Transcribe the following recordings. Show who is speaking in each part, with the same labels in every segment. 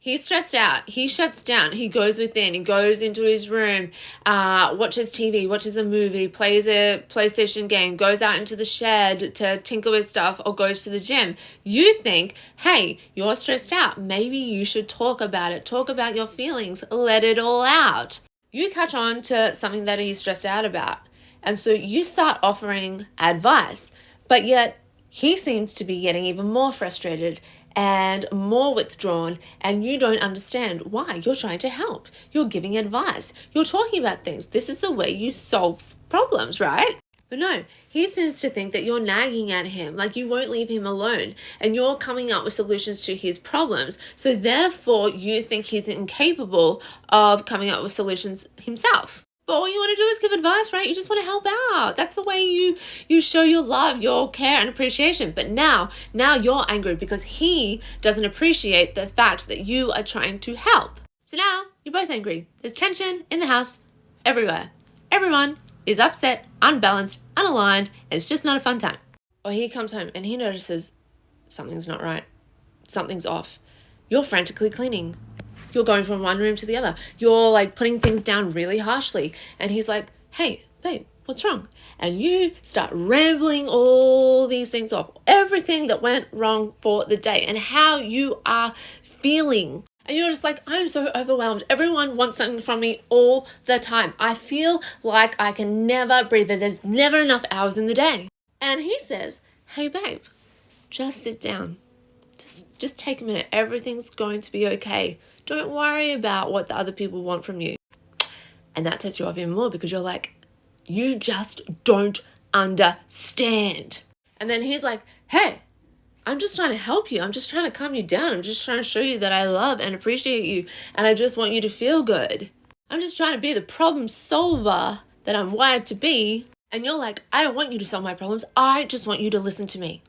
Speaker 1: He's stressed out. He shuts down. He goes within. He goes into his room, watches TV, watches a movie, plays a PlayStation game, goes out into the shed to tinker with stuff, or goes to the gym. You think, hey, you're stressed out. Maybe you should talk about it. Talk about your feelings. Let it all out. You catch on to something that he's stressed out about. And so you start offering advice, but yet he seems to be getting even more frustrated and more withdrawn, and you don't understand why. You're trying to help. You're giving advice. You're talking about things. This is the way you solve problems, right? But no, he seems to think that you're nagging at him, like you won't leave him alone, and you're coming up with solutions to his problems. So therefore, you think he's incapable of coming up with solutions himself. But all you want to do is give advice, right? You just want to help out. That's the way you show your love, your care, and appreciation. But now you're angry because he doesn't appreciate the fact that you are trying to help. So now you're both angry. There's tension in the house everywhere. Everyone is upset, unbalanced, unaligned, and it's just not a fun time. Or he comes home and he notices something's not right. Something's off. You're frantically cleaning. You're going from one room to the other. You're like putting things down really harshly. And he's like, hey, babe, what's wrong? And you start rambling all these things off. Everything that went wrong for the day and how you are feeling. And you're just like, I'm so overwhelmed. Everyone wants something from me all the time. I feel like I can never breathe. There's never enough hours in the day. And he says, hey, babe, just sit down. Just take a minute. Everything's going to be okay. Don't worry about what the other people want from you. And that sets you off even more because you're like, you just don't understand. And then he's like, hey, I'm just trying to help you. I'm just trying to calm you down. I'm just trying to show you that I love and appreciate you. And I just want you to feel good. I'm just trying to be the problem solver that I'm wired to be. And you're like, I don't want you to solve my problems. I just want you to listen to me.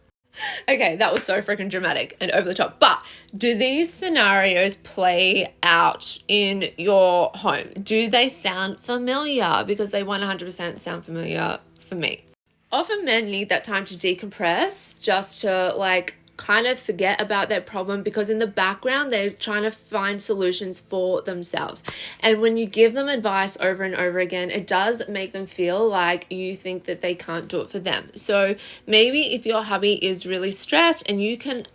Speaker 1: Okay, that was so freaking dramatic and over the top. But do these scenarios play out in your home? Do they sound familiar? Because they 100% sound familiar for me. Often men need that time to decompress, just to like kind of forget about their problem, because in the background they're trying to find solutions for themselves. And when you give them advice over and over again, it does make them feel like you think that they can't do it for them. So maybe if your hubby is really stressed and you can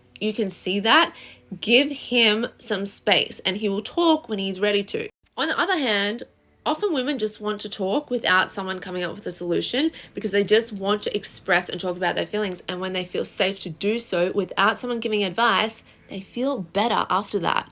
Speaker 1: see that, give him some space and he will talk when he's ready to. On the other hand, often women just want to talk without someone coming up with a solution because they just want to express and talk about their feelings. And when they feel safe to do so without someone giving advice, they feel better after that.